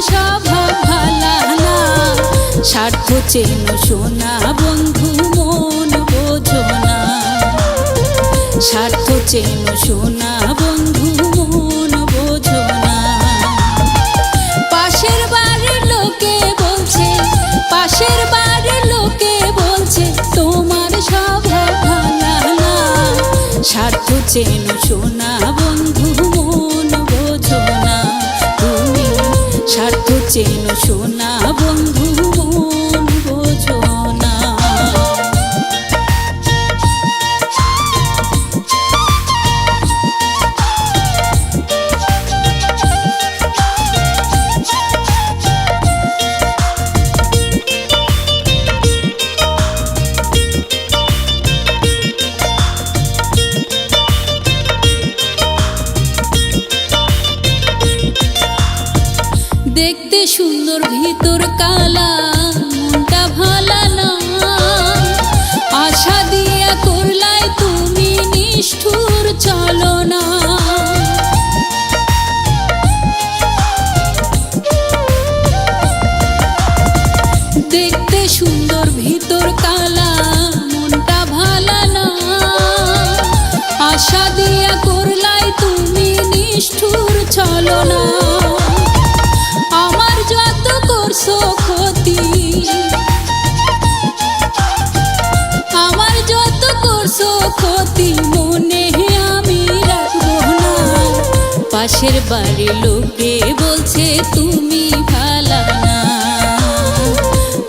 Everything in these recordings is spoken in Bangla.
স্বভাব ভালা না। স্বার্থ চেনো সোনা বন্ধু মন বোঝো না। স্বার্থ চেনো সোনা বন্ধু মন বোঝো না। পাশের বাড়ির লোকে বলছে, পাশের বাড়ির লোকে বলছে তোমার স্বভাব ভালা না। স্বার্থ চেনো সোনা বন্ধু মন বোঝো না। তুমি স্বার্থ চেনো সোনা বন্ধু মন বোঝো না। দেখতে সুন্দর ভিতর কালা, মনটা ভালা না। আশা দিয়া করলাই তুমি নিষ্ঠুর চলো না। দেখতে সুন্দর ভিতর কালা, মনটা ভালা না। আশা দিয়া করলাই তুমি নিষ্ঠুর চলো না। আমার যত করছো ক্ষতি, আমার যত করছো ক্ষতি মনে আমি রাখবো না। পাশের বাড়ির লোকে বলছে তুমি ভালা না।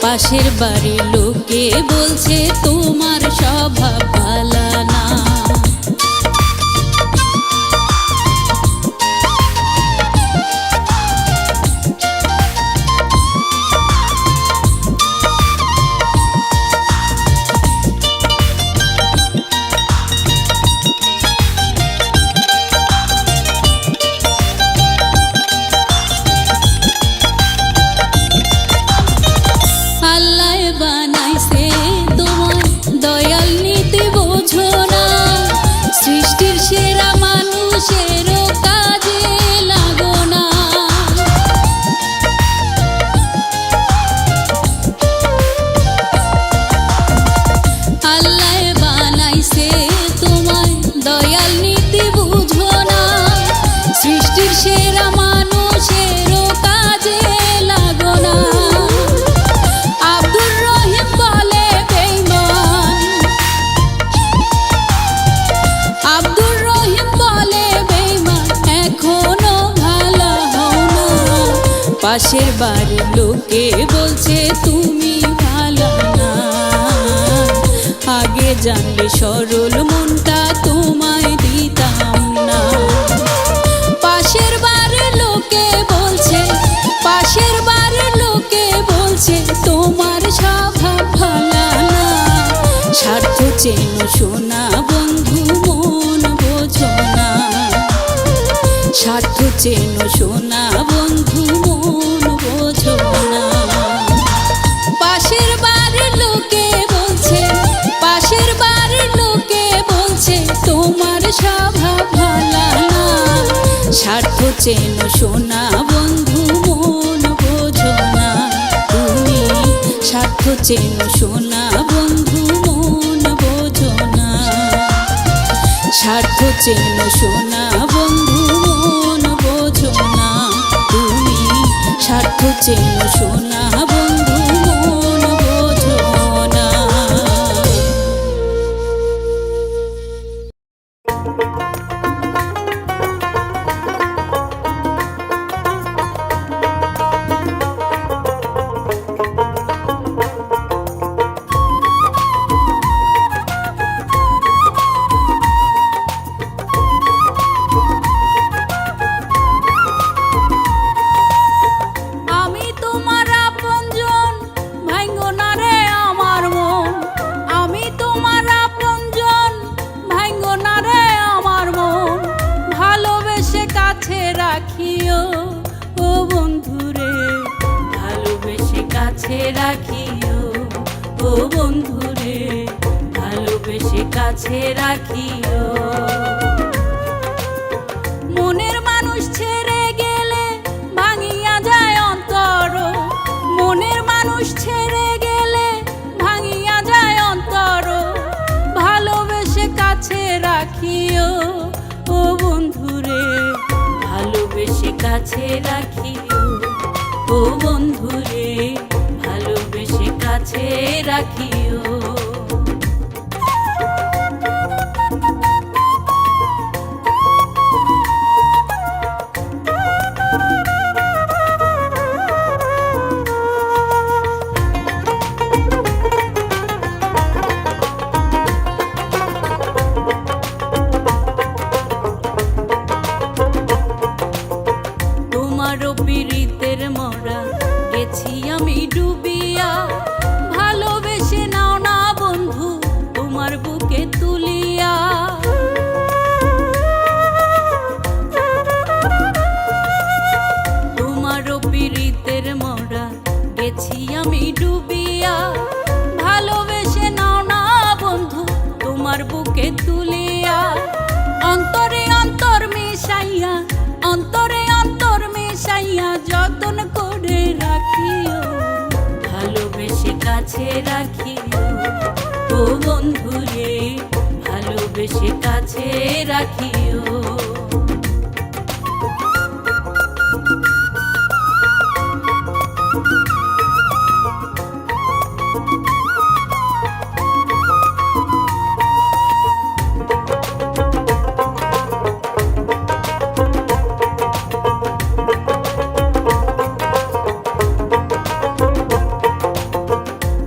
পাশের বাড়ির লোকে বলছে তোমার স্বভাব ভালা না। পাশের বাড়ির লোকে বলছে তুমি ভালো না। আগে জানলে সরল মনটা তোমায় দিতাম না। পাশের বাড়ির লোকে বলছে, পাশের বাড়ির লোকে বলছে তোমার স্বভাব ভালো না। স্বার্থ চেনো সোনা বন্ধু মন বোঝো না। স্বার্থ চেনো সোনা বন্ধু মন বোঝো না। পাশের বাড়ির লোকে বলছে, পাশের বাড়ির লোকে বলছে তোমার স্বভাব ভালো না। স্বার্থ চেনো সোনা বন্ধু মন বোঝো না। তুমি স্বার্থ চেনো সোনা বন্ধু মন বোঝো না। স্বার্থ চেনো সোনা বন্ধু মন বোঝো না। তুমি স্বার্থ চেনো সোনা বন্ধু মন বোঝো না। রাখিও ও বন্ধুরে, ভালোবেসে কাছে রাখিও ও বন্ধুরে, ভালোবেসে কাছে রাখিও। মনের মানুষ ছেড়ে গেলে ভাঙিয়া যায় অন্তর। কাছে রাখিও, ও বন্ধুরে ভালোবেসে কাছে রাখিও। তোমারও পীড়িতের মরা গেছি আমি ডুবিয়া, ভালোবেসে নাও না বন্ধু তোমার বুকে তুলিয়া। তোমারও পীড়িতের মরা গেছি আমি ডুবিয়া, ভালোবেসে নাও না বন্ধু তোমার বুকে তুলিয়া। অন্তরে অন্তর মিশাইয়া, অন্তরে অন্তর মিশাইয়া যতন করে রাখিও, ভালোবেসে কাছে রাখিও, ও বন্ধুরে ভালোবেসে কাছে রাখিও।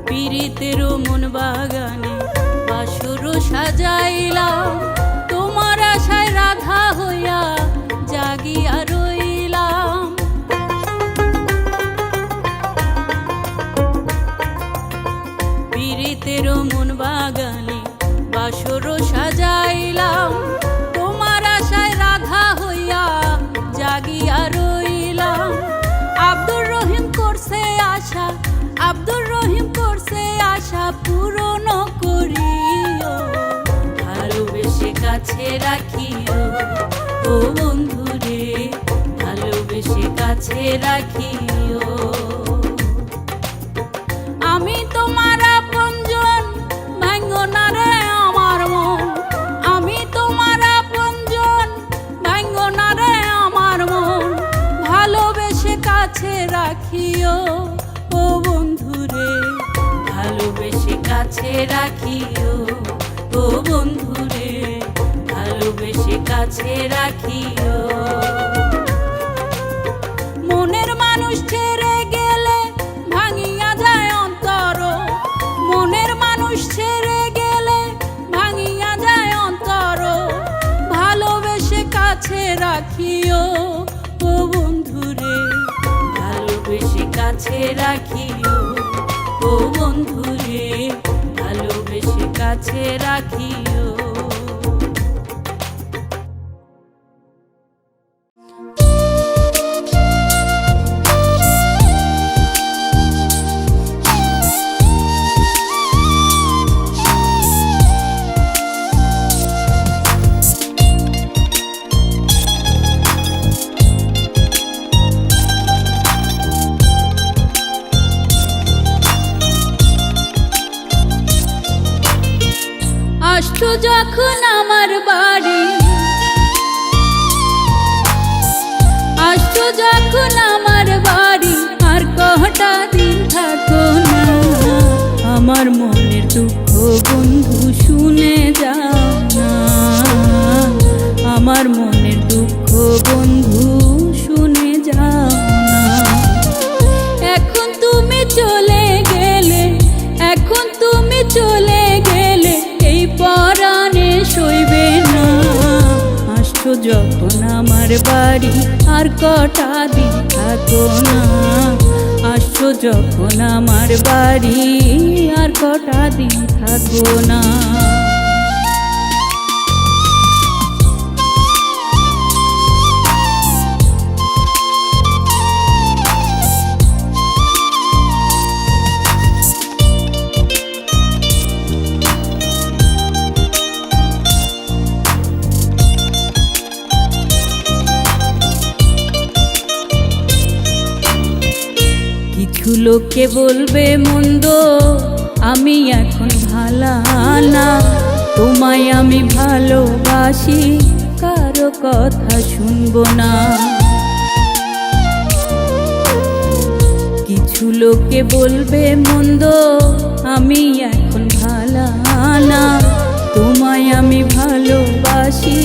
পীড়িতেরও মন বাগানে বাসর সাজাইলাম, তোমার আশায় রাধা হইয়া জাগিয়া রইলাম। পীড়িতেরও মন বাগানে বাসর সাজাইলাম, তোমার আশায় রাধা হইয়া জাগিয়া রইলাম। আব্দুর রহিম করছে আশা, আব্দুর রহিম করছে আশা পূরণ করিও, ভালোবেসে কাছে রাখিও, ও বন্ধুরে ভালোবেসে কাছে রাখিও। আমি তোমার আপনজন ভাঙ্গো না রে আমার মন, আমি তোমার আপনজন ভাঙ্গো না রে আমার মন, ভালোবেসে কাছে রাখিও, ও বন্ধুরে ভালোবেসে কাছে রাখিও, ও বন্ধুরে ভালোবেসে কাছে রাখিও। মনের মানুষ ছেড়ে গেলে ভাঙিয়া যায় অন্তর, মনের মানুষ ছেড়ে গেলে ভাঙিয়া যায় অন্তর, ভালোবেসে কাছে রাখিও, ও বন্ধুরে ভালোবেসে কাছে রাখিও, ও বন্ধুরে ভালোবেসে কাছে রাখিও। আসছো যখন আমার বাড়ি, আসছো যখন আমার বাড়ি, আর কটা দিন থাকো না, আমার মনের দুঃখ বন্ধু শুনে যাও না, আমার মনের দুঃখ বন্ধু শুনে যাও না। এখন তুমি চলে গেলে, এখন তুমি চলে গেলে এই পরাণে সইবে না, আসছো যখন আমার বাড়ি আর কটা দিন থাকো না, আসছো যখন আমার বাড়ি আর কটা দিন থাকো না। কিছু লোকে বলবে মন্দ, আমি এখন ভালা না, তোমায় আমি ভালোবাসি, কারো কথা শুনবো না। কিছু লোকে বলবে মন্দ, আমি এখন ভালা না। তোমায় আমি ভালোবাসি,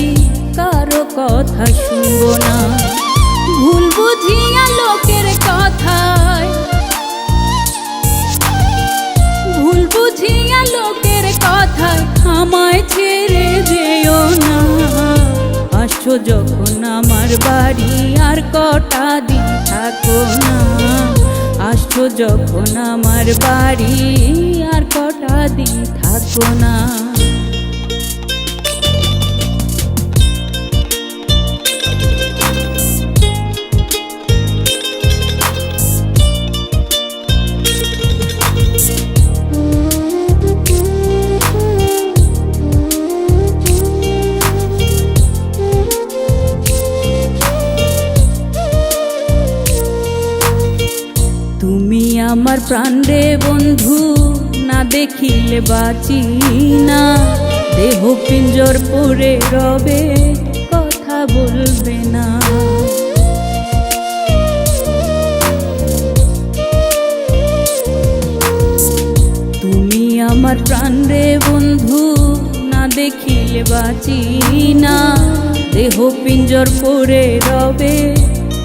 কারো কথা শুনবো না। ভুল বুঝিয়া লোকের কথায়, ভুল বুঝিয়া লোকের কথায় আমায় ছেড়ে যেও না। আসছো যখন আমার বাড়ি, আর কটা দিন থাকো না। আসছো যখন আমার বাড়ি, আর কটা দিন থাকো না। তুমি আমার প্রাণ রে বন্ধু, না দেখিলে বাঁচি না। দেহ পিঞ্জর পরে রবে, কথা বলবে না। তুমি আমার প্রাণ রে বন্ধু, না দেখিলে বাঁচি না। দেহ পিঞ্জর পরে রবে,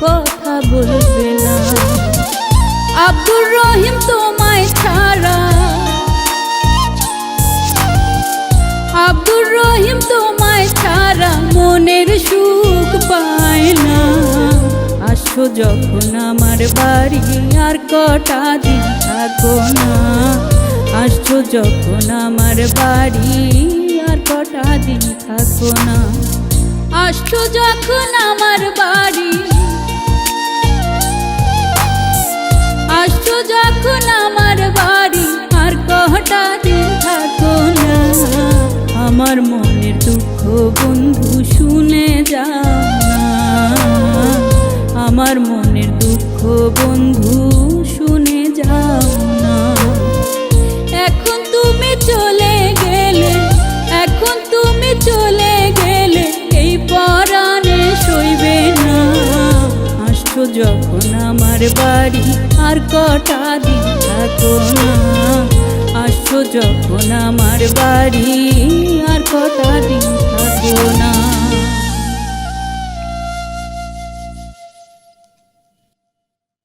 কথা বলবে না। আব্দুর রহিম তোমায় ছাড়া, আব্দুর রহিম তোমায় ছাড়া মনের সুখ পায় না। আসো যখন আমার বাড়ি, আর কটা দিন থাকো না। আসছো যখন আমার বাড়ি, আর কটা দিন থাকো না। আসছো যখন আমার বাড়ি, আসছো যখন আমার বাড়ি, আর কটা দিন থাকো না। আমার মনের দুঃখ বন্ধু শুনে যাও না। আমার মনের দুঃখ বন্ধু শুনে যাও না। এখন তুমি চলে গেলে, এখন তুমি চলে গেলে এই পরাণে সইবে না। আসছো যখন আমার বাড়ি, আর কটা দিন থাকো না। আসছো যখন আমার বাড়ি, আর কটা দিন থাকো না।